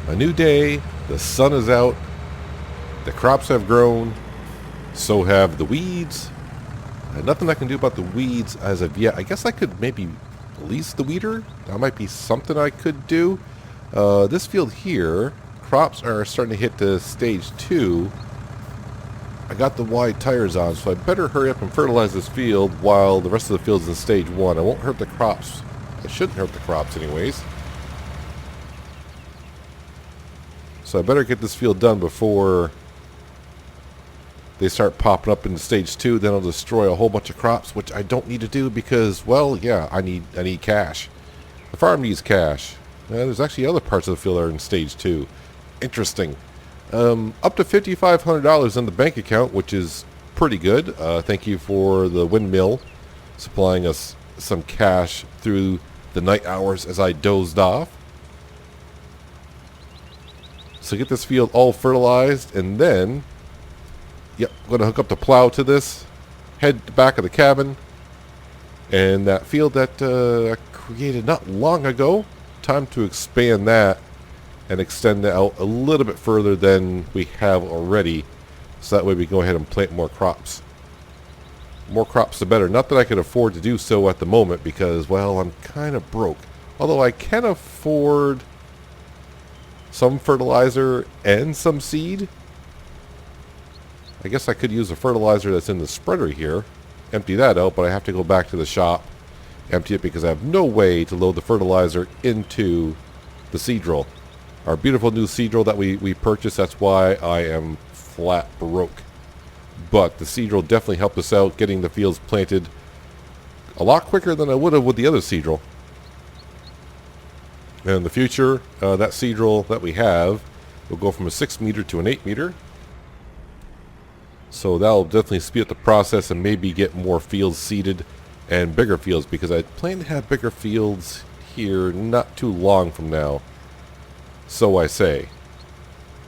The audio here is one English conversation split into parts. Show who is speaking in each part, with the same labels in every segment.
Speaker 1: A new day, the sun is out, the crops have grown, so have the weeds. Nothing I can do about the weeds as of yet. I guess I could maybe lease the weeder. That might be something I could do. This field here, crops are starting to hit the stage 2. I got the wide tires on, so I better hurry up and fertilize this field while the rest of the field's in stage 1. I won't hurt the crops. I shouldn't hurt the crops anyways. So I better get this field done before they start popping up into stage 2. Then I'll destroy a whole bunch of crops, which I don't need to do because, well, yeah, I need cash. The farm needs cash. There's actually other parts of the field that are in stage 2. Interesting. Up to $5,500 in the bank account, which is pretty good. Thank you for the windmill supplying us some cash through the night hours as I dozed off. So get this field all fertilized, and then, yep, I'm going to hook up the plow to this, head to the back of the cabin, and that field that I created not long ago, time to expand that and extend it out a little bit further than we have already, so that way we go ahead and plant more crops. More crops the better. Not that I can afford to do so at the moment because, well, I'm kind of broke. Although I can afford some fertilizer and some seed. I guess I could use the fertilizer that's in the spreader here, empty that out, but I have to go back to the shop, empty it because I have no way to load the fertilizer into the seed drill. Our beautiful new seed drill that we purchased, that's why I am flat broke. But the seed drill definitely helped us out getting the fields planted a lot quicker than I would have with the other seed drill. And in the future, that seed drill that we have will go from a 6 meter to an 8 meter. So that'll definitely speed up the process and maybe get more fields seeded and bigger fields, because I plan to have bigger fields here not too long from now. So I say.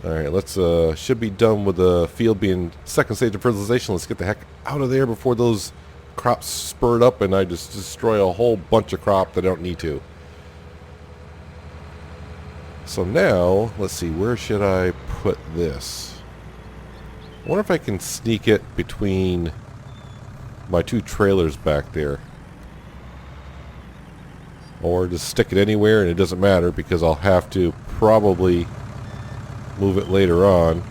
Speaker 1: Alright, let's should be done with the field being second stage of fertilization. Let's get the heck out of there before those crops spurt up and I just destroy a whole bunch of crop that I don't need to. So now, let's see, where should I put this? I wonder if I can sneak it between my two trailers back there. Or just stick it anywhere and it doesn't matter because I'll have to probably move it later on.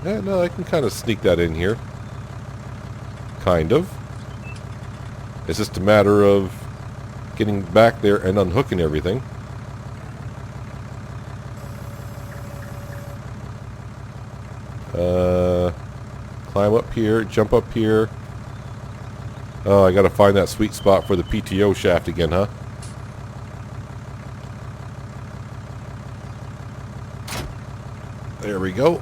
Speaker 1: Yeah, no, I can kind of sneak that in here. Kind of. It's just a matter of getting back there and unhooking everything. Climb up here, jump up here. Oh, I gotta find that sweet spot for the PTO shaft again, huh? There we go.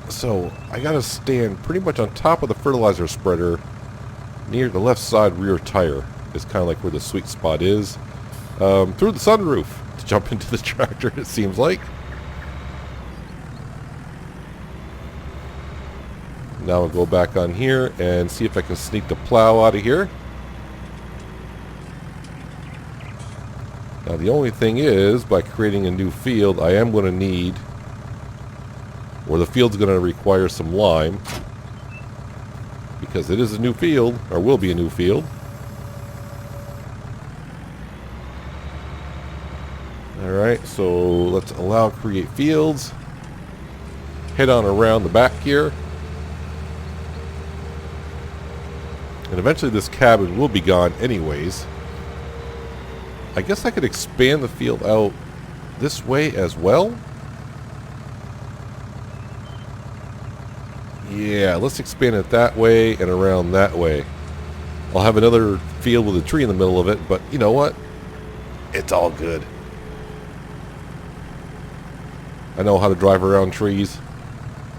Speaker 1: So, I gotta stand pretty much on top of the fertilizer spreader near the left side rear tire. Is kind of like where the sweet spot is. Through the sunroof to jump into the tractor, it seems like. Now I'll go back on here and see if I can sneak the plow out of here. Now the only thing is, by creating a new field, I am going to need, or the field's going to require some lime, because it is a new field, or will be a new field. Alright, so let's allow create fields. Head on around the back here. And eventually this cabin will be gone anyways. I guess I could expand the field out this way as well. Yeah, let's expand it that way and around that way. I'll have another field with a tree in the middle of it, but you know what? It's all good. I know how to drive around trees.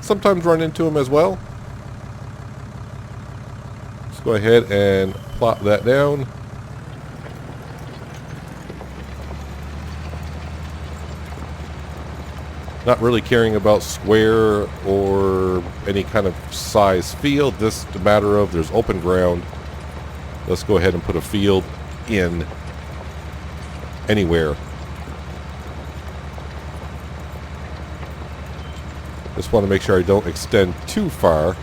Speaker 1: Sometimes run into them as well. Let's go ahead and plop that down. Not really caring about square or any kind of size field. This is a matter of there's open ground. Let's go ahead and put a field in anywhere. Just want to make sure I don't extend too far.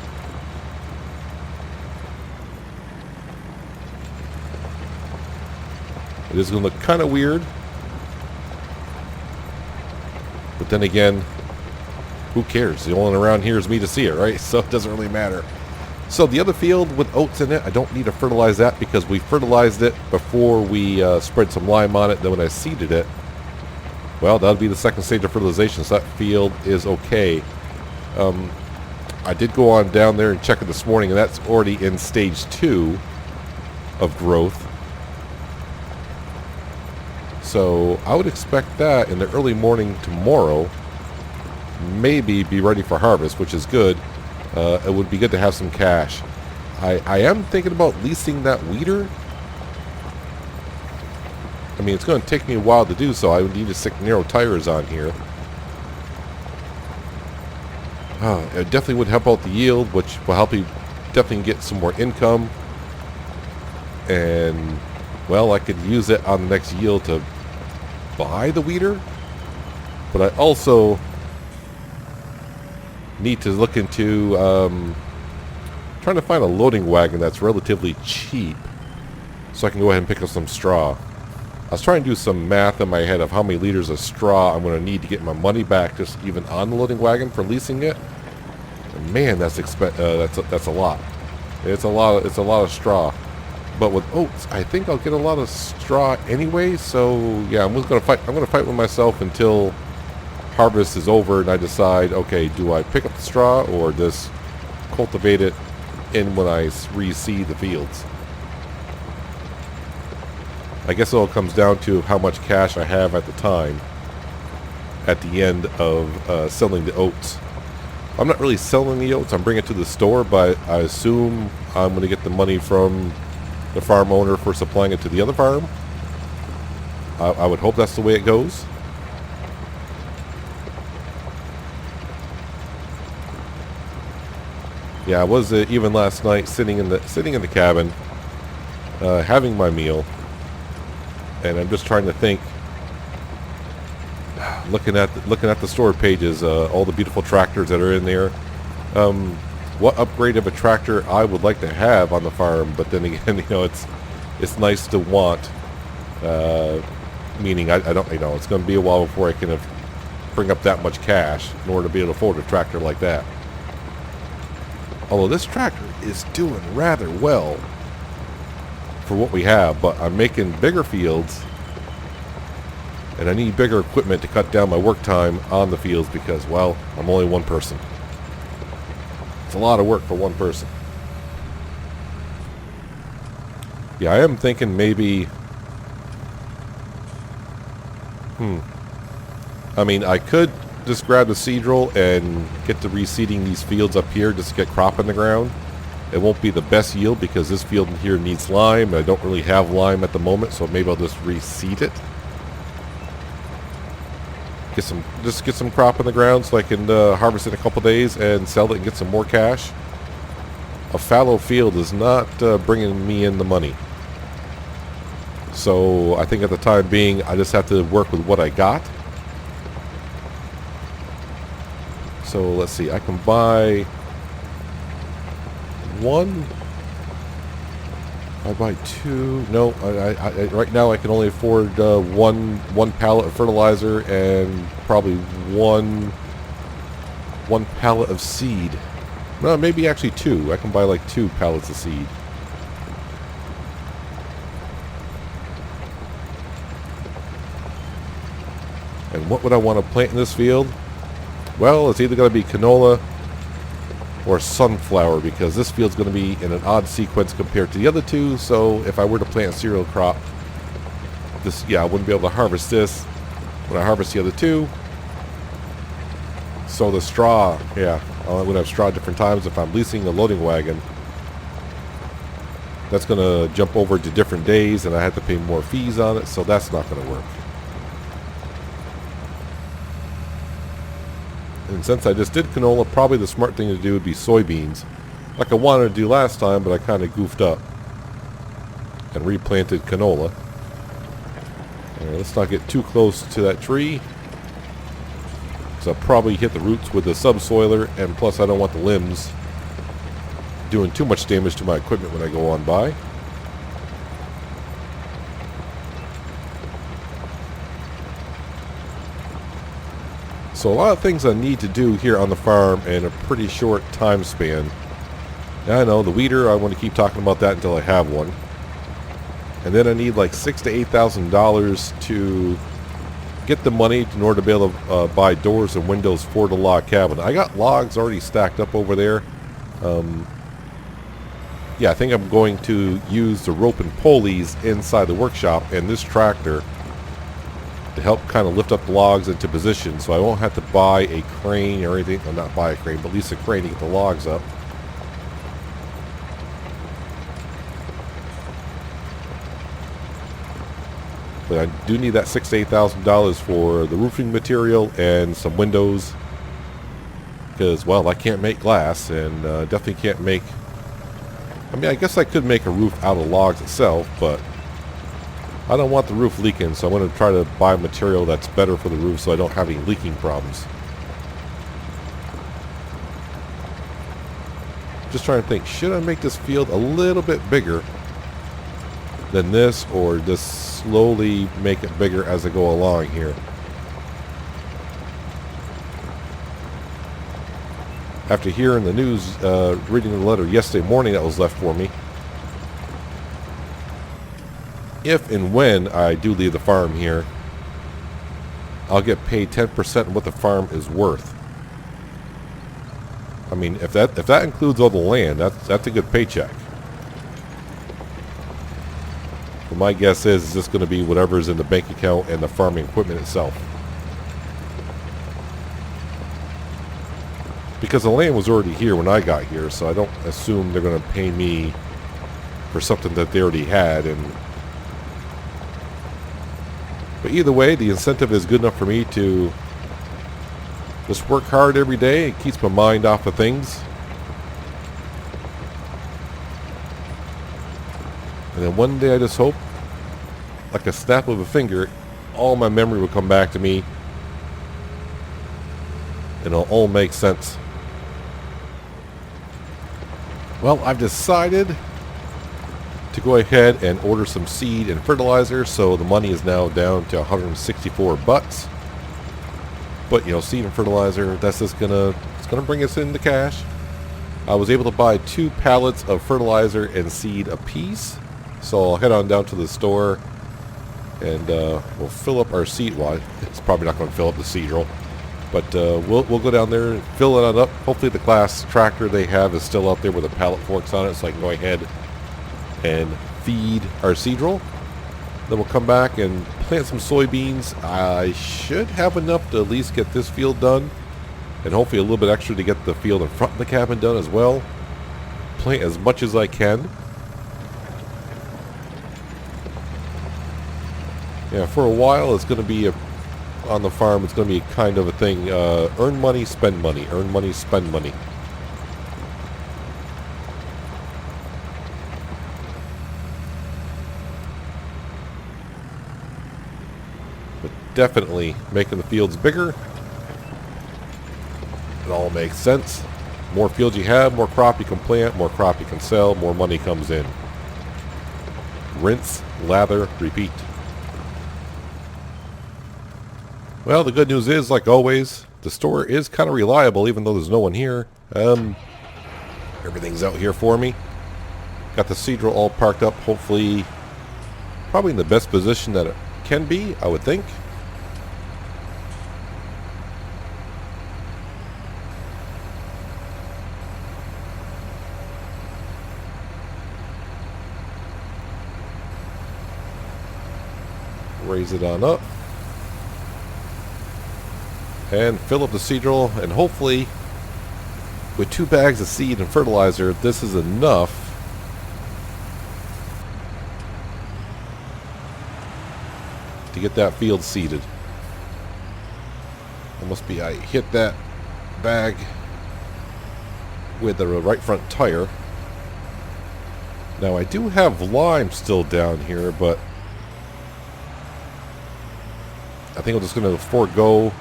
Speaker 1: It is going to look kind of weird. But then again, who cares? The only one around here is me to see it, right? So it doesn't really matter. So the other field with oats in it, I don't need to fertilize that because we fertilized it before we spread some lime on it. Then when I seeded it, well, that'll be the second stage of fertilization, so that field is okay. I did go on down there and check it this morning, and that's already in stage 2 of growth. So I would expect that in the early morning tomorrow, maybe be ready for harvest, which is good. It would be good to have some cash. I am thinking about leasing that weeder. I mean, it's going to take me a while to do so. I would need to stick narrow tires on here. It definitely would help out the yield, which will help you definitely get some more income. And, well, I could use it on the next yield to buy the weeder. But I also need to look into trying to find a loading wagon that's relatively cheap so I can go ahead and pick up some straw. I was trying to do some math in my head of how many liters of straw I'm going to need to get my money back just even on the loading wagon for leasing it. And man, that's a lot. It's a lot of straw. But with oats, I think I'll get a lot of straw anyway. So yeah, I'm going to fight with myself until harvest is over and I decide, okay, do I pick up the straw or just cultivate it in when I reseed the fields? I guess it all comes down to how much cash I have at the time, at the end of selling the oats. I'm not really selling the oats, I'm bringing it to the store, but I assume I'm going to get the money from the farm owner for supplying it to the other farm. I would hope that's the way it goes. Yeah, I was even last night sitting in the cabin, having my meal. And I'm just trying to think, looking at the store pages, all the beautiful tractors that are in there. What upgrade of a tractor I would like to have on the farm, but then again, it's nice to want. Meaning, I don't, it's going to be a while before I can bring up that much cash in order to be able to afford a tractor like that. Although this tractor is doing rather well for what we have, but I'm making bigger fields and I need bigger equipment to cut down my work time on the fields because, well, I'm only one person. It's a lot of work for one person. Yeah, I am thinking maybe I mean, I could just grab the seed roll and get to reseeding these fields up here just to get crop in the ground. It won't be the best yield because this field here needs lime. I don't really have lime at the moment, so maybe I'll just reseed it. Get some crop in the ground so I can harvest it in a couple days and sell it and get some more cash. A fallow field is not bringing me in the money. So I think at the time being, I just have to work with what I got. So let's see, I can buy one. I buy two. No, I right now I can only afford one pallet of fertilizer and probably one pallet of seed. No, maybe actually two. I can buy like 2 pallets of seed. And what would I want to plant in this field? Well, it's either going to be canola or sunflower because this field's going to be in an odd sequence compared to the other two. So if I were to plant a cereal crop, I wouldn't be able to harvest this when I harvest the other two. So the straw, I would have straw at different times. If I'm leasing a loading wagon, that's going to jump over to different days and I have to pay more fees on it. So that's not going to work. And since I just did canola, probably the smart thing to do would be soybeans. Like I wanted to do last time, but I kind of goofed up. And replanted canola. Alright, let's not get too close to that tree. So I'll probably hit the roots with the subsoiler, and plus I don't want the limbs doing too much damage to my equipment when I go on by. So a lot of things I need to do here on the farm in a pretty short time span. Now I know the weeder, I want to keep talking about that until I have one. And then I need like $6,000 to $8,000 to get the money in order to be able to buy doors and windows for the log cabin. I got logs already stacked up over there. Yeah, I think I'm going to use the rope and pulleys inside the workshop and this tractor to help kind of lift up the logs into position, so I won't have to buy a crane or anything. Well, not buy a crane, but at least a crane to get the logs up. But I do need that $6,000 to $8,000 for the roofing material and some windows, because, well, I can't make glass, and definitely can't make... I mean, I guess I could make a roof out of logs itself, but I don't want the roof leaking, so I'm going to try to buy material that's better for the roof so I don't have any leaking problems. Just trying to think, should I make this field a little bit bigger than this, or just slowly make it bigger as I go along here? After hearing the news, reading the letter yesterday morning that was left for me, if and when I do leave the farm here, I'll get paid 10% of what the farm is worth. I mean, if that includes all the land, that's a good paycheck. But my guess is it's just going to be whatever's in the bank account and the farming equipment itself. Because the land was already here when I got here, so I don't assume they're going to pay me for something that they already had. But either way, the incentive is good enough for me to just work hard every day. It keeps my mind off of things. And then one day I just hope, like a snap of a finger, all my memory will come back to me and it'll all make sense. Well, I've decided to go ahead and order some seed and fertilizer, so the money is now down to $164. But you know, seed and fertilizer, that's just it's gonna bring us into cash. I was able to buy 2 pallets of fertilizer and seed a piece, so I'll head on down to the store and we'll fill up our seed. Well, it's probably not going to fill up the seed roll, but we'll go down there and fill it up. Hopefully the class tractor they have is still out there with the pallet forks on it, so I can go ahead and feed our seed roll. Then we'll come back and plant some soybeans. I should have enough to at least get this field done, and hopefully a little bit extra to get the field in front of the cabin done as well. Plant as much as I can. Yeah, for a while it's going to be on the farm, it's going to be kind of a thing. Earn money, spend money. Earn money, spend money. Definitely making the fields bigger. It all makes sense. More fields you have, more crop you can plant, more crop you can sell, more money comes in. Rinse, lather, repeat. Well, the good news is, like always, the store is kind of reliable even though there's no one here. Everything's out here for me. Got the seed roll all parked up, hopefully probably in the best position that it can be, I would think. Raise it on up and fill up the seed roll, and hopefully with 2 bags of seed and fertilizer this is enough to get that field seeded. It must be I hit that bag with the right front tire. Now I do have lime still down here, but I think I'm just going to forego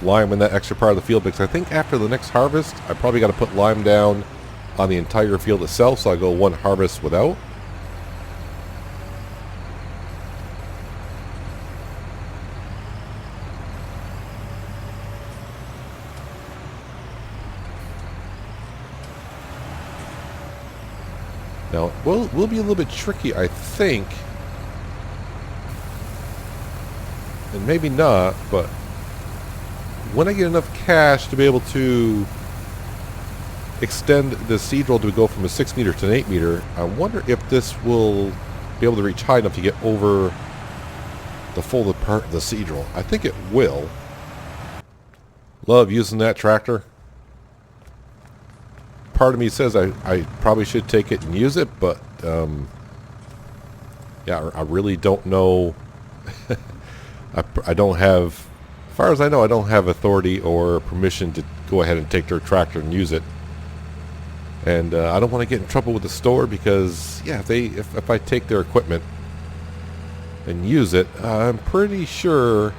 Speaker 1: lime in that extra part of the field, because I think after the next harvest, I probably got to put lime down on the entire field itself, so I go one harvest without. Now, will be a little bit tricky, I think. And maybe not, but when I get enough cash to be able to extend the seed roll to go from a 6 meter to an 8 meter, I wonder if this will be able to reach high enough to get over the folded part of the seed roll. I think it will. Love using that tractor. Part of me says I probably should take it and use it, but yeah, I really don't know. I don't have, as far as I know, I don't have authority or permission to go ahead and take their tractor and use it. And I don't want to get in trouble with the store, because yeah, if I take their equipment and use it, I'm pretty sure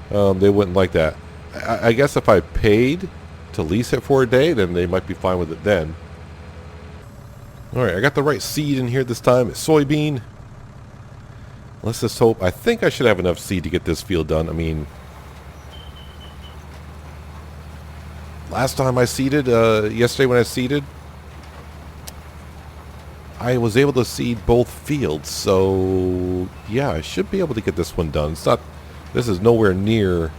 Speaker 1: they wouldn't like that. I guess if I paid to lease it for a day, then they might be fine with it then. Alright, I got the right seed in here this time. It's soybean. Let's just hope. I think I should have enough seed to get this field done. I mean, last time I seeded, yesterday when I seeded, I was able to seed both fields. So yeah, I should be able to get this one done. It's not, this is nowhere near.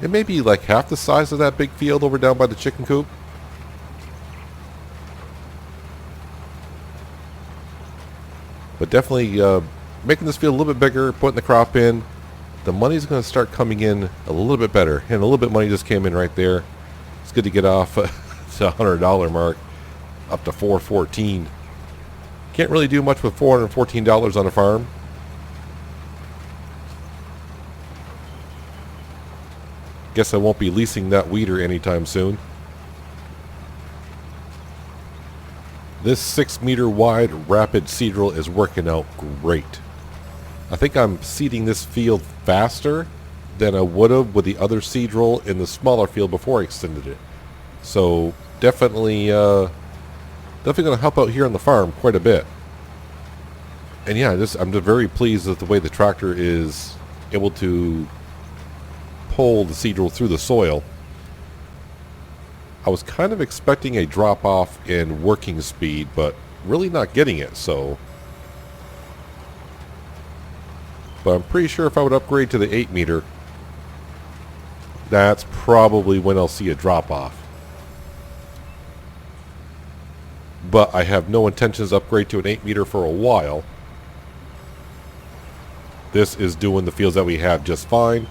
Speaker 1: It may be like half the size of that big field over down by the chicken coop. But definitely making this field a little bit bigger, putting the crop in, the money's going to start coming in a little bit better. And a little bit of money just came in right there. It's good to get off the $100 mark up to $414. Can't really do much with $414 on a farm. Guess I won't be leasing that weeder anytime soon. This 6 meter wide rapid seed roll is working out great. I think I'm seeding this field faster than I would have with the other seed roll in the smaller field before I extended it. So definitely going to help out here on the farm quite a bit. And yeah, I'm just very pleased with the way the tractor is able to pull the seed roll through the soil. I was kind of expecting a drop off in working speed, but really not getting it, so. But I'm pretty sure if I would upgrade to the 8 meter, that's probably when I'll see a drop off. But I have no intentions to upgrade to an 8 meter for a while. This is doing the fields that we have just fine.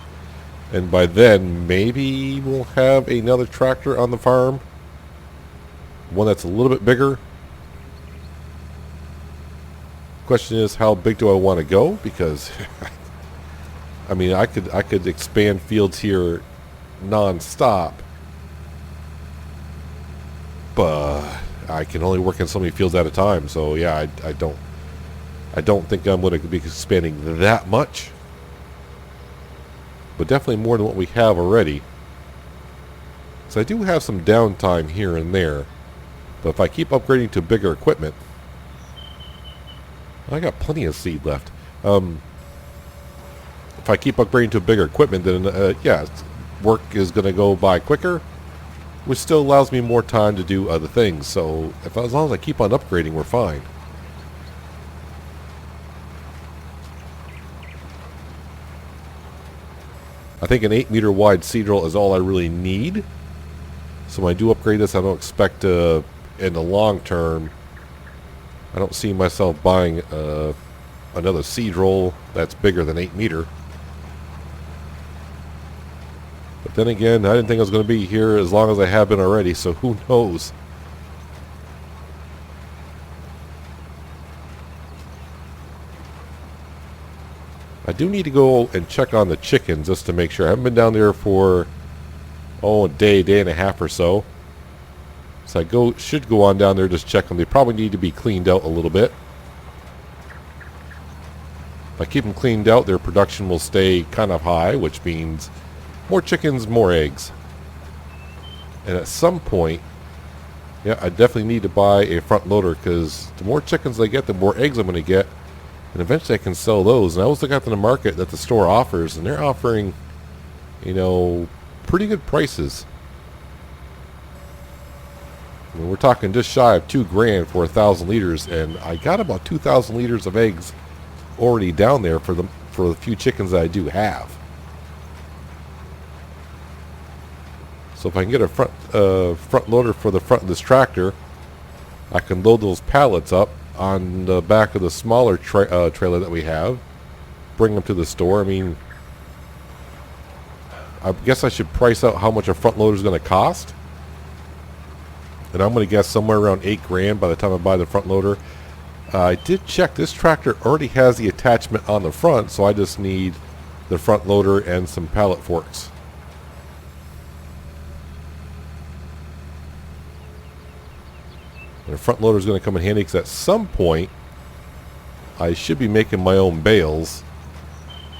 Speaker 1: And by then, maybe we'll have another tractor on the farm. One that's a little bit bigger. Question is, how big do I want to go? Because, I mean, I could expand fields here non-stop. But I can only work in so many fields at a time. So yeah, I don't think I'm going to be expanding that much. But definitely more than what we have already. So I do have some downtime here and there. But if I keep upgrading to bigger equipment, I got plenty of seed left. If I keep upgrading to bigger equipment, then yeah, work is going to go by quicker, which still allows me more time to do other things. So as long as I keep on upgrading, we're fine. I think an 8 meter wide seed roll is all I really need. So when I do upgrade this, I don't expect in the long term, I don't see myself buying another seed roll that's bigger than 8 meter. But then again, I didn't think I was going to be here as long as I have been already, so who knows? I do need to go and check on the chickens just to make sure. I haven't been down there for, a day and a half or so. So I should go on down there, just check them. They probably need to be cleaned out a little bit. If I keep them cleaned out, their production will stay kind of high, which means more chickens, more eggs. And at some point, yeah, I definitely need to buy a front loader, because the more chickens I get, the more eggs I'm going to get. And eventually I can sell those. And I was looking at the market that the store offers, and they're offering, you know, pretty good prices. I mean, we're talking just shy of $2,000 for 1,000 liters, and I got about 2,000 liters of eggs already down there for the few chickens that I do have. So if I can get a front loader for the front of this tractor, I can load those pallets up on the back of the smaller trailer that we have, bring them to the store. I mean, I guess I should price out how much a front loader is going to cost. And I'm going to guess somewhere around $8,000 by the time I buy the front loader. I did check, this tractor already has the attachment on the front, so I just need the front loader and some pallet forks. And the front loader is going to come in handy because at some point I should be making my own bales.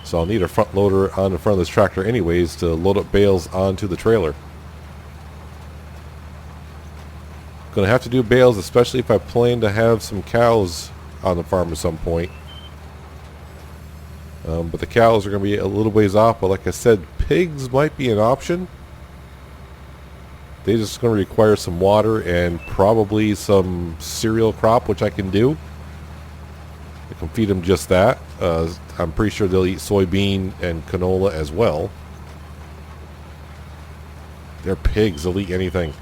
Speaker 1: So I'll need a front loader on the front of this tractor anyways to load up bales onto the trailer. Going to have to do bales, especially if I plan to have some cows on the farm at some point. But the cows are going to be a little ways off. But like I said, pigs might be an option. They're just going to require some water and probably some cereal crop, which I can do. I can feed them just that. I'm pretty sure they'll eat soybean and canola as well. They're pigs. They'll eat anything.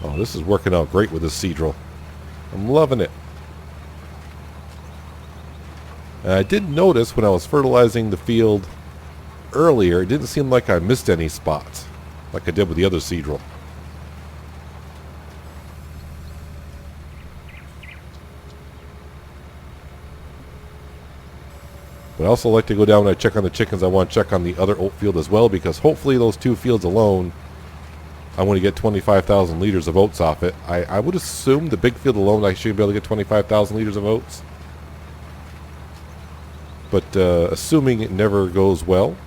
Speaker 1: Oh, this is working out great with this seed drill. I'm loving it. And I did notice when I was fertilizing the field earlier, it didn't seem like I missed any spots like I did with the other seed drill. But I also like to go down and I check on the chickens. I want to check on the other oat field as well, because hopefully those two fields alone, I want to get 25,000 liters of oats off it. I would assume the big field alone I should be able to get 25,000 liters of oats. But assuming it never goes well.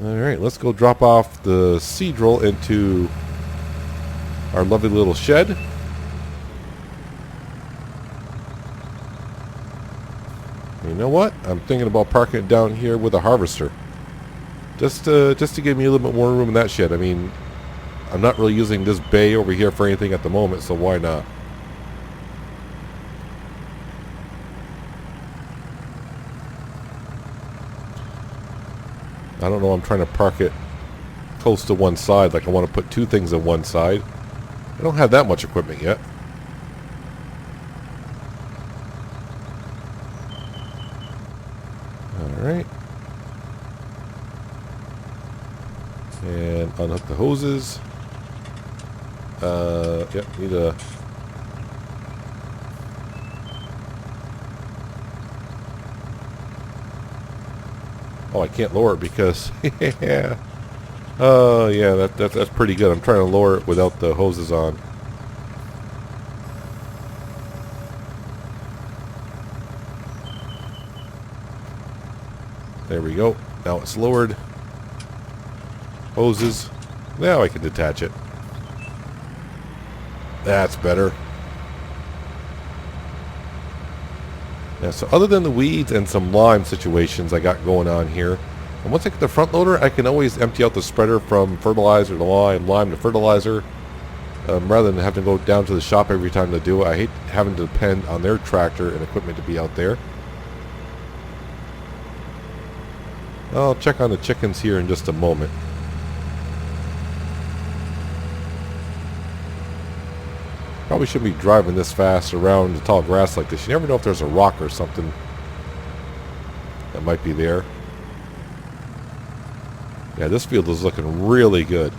Speaker 1: Alright, let's go drop off the seed drill into our lovely little shed. You know what? I'm thinking about parking it down here with a harvester. Just to give me a little bit more room in that shed. I mean, I'm not really using this bay over here for anything at the moment, so why not? I don't know, I'm trying to park it close to one side, like I want to put two things on one side. I don't have that much equipment yet. Alright. And unhook the hoses. Yep, need a... Oh, I can't lower it because... yeah. Oh, yeah, that's pretty good. I'm trying to lower it without the hoses on. There we go. Now it's lowered. Hoses. Now I can detach it. That's better. Yeah, so other than the weeds and some lime situations I got going on here, and once I get the front loader, I can always empty out the spreader from fertilizer to lime to fertilizer, rather than have to go down to the shop every time to do it. I hate having to depend on their tractor and equipment to be out there. I'll check on the chickens here in just a moment. Probably shouldn't be driving this fast around the tall grass like this. You never know if there's a rock or something that might be there. Yeah, this field is looking really good.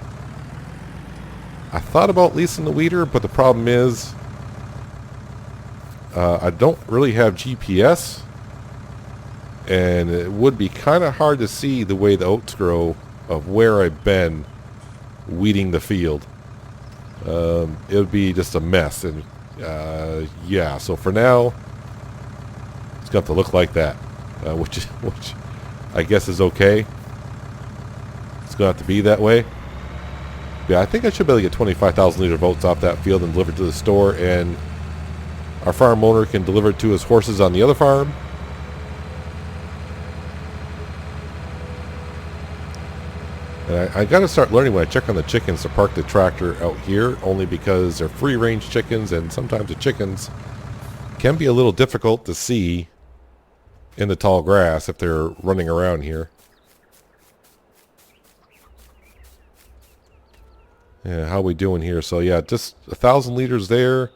Speaker 1: I thought about leasing the weeder, but the problem is I don't really have GPS, and it would be kind of hard to see the way the oats grow of where I've been weeding the field. It would be just a mess. And yeah, so for now, it's going to have to look like that, which I guess is okay. It's going to have to be that way. Yeah, I think I should be able to get 25,000 liter votes off that field and deliver it to the store, and our farm owner can deliver it to his horses on the other farm. And I got to start learning when I check on the chickens to park the tractor out here, only because they're free-range chickens, and sometimes the chickens can be a little difficult to see in the tall grass if they're running around here. Yeah, how are we doing here? So yeah, just 1,000 liters there,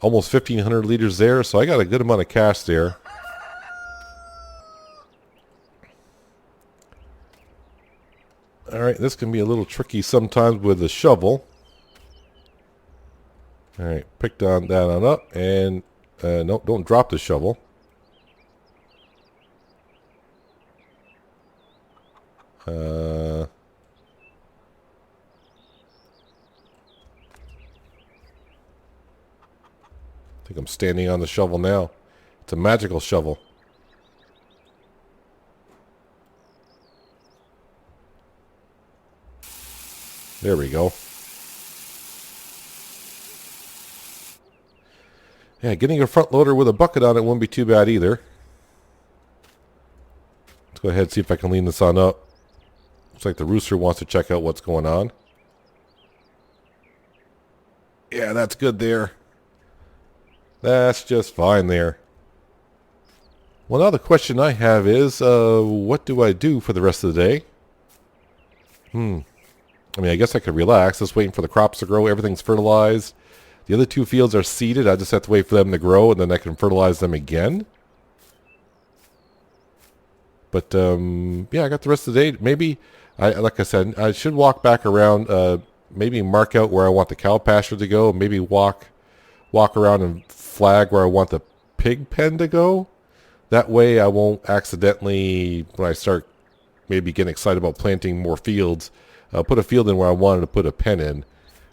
Speaker 1: almost 1,500 liters there. So I got a good amount of cash there. All right, this can be a little tricky sometimes with the shovel. All right, pick that on up, and no, don't drop the shovel. I think I'm standing on the shovel now. It's a magical shovel. There we go. Yeah, getting a front loader with a bucket on it wouldn't be too bad either. Let's go ahead and see if I can lean this on up. Looks like the rooster wants to check out what's going on. Yeah, that's good there. That's just fine there. Well, now the question I have is, what do I do for the rest of the day? I mean, I guess I could relax. Just waiting for the crops to grow. Everything's fertilized. The other two fields are seeded. I just have to wait for them to grow, and then I can fertilize them again. But, yeah, I got the rest of the day. Maybe, like I said, I should walk back around, maybe mark out where I want the cow pasture to go, maybe walk around and flag where I want the pig pen to go. That way I won't accidentally, when I start maybe getting excited about planting more fields, put a field in where I wanted to put a pen in.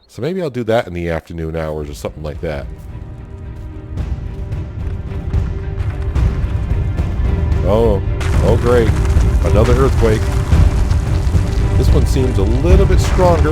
Speaker 1: So maybe I'll do that in the afternoon hours or something like that. Oh great. Another earthquake. This one seems a little bit stronger.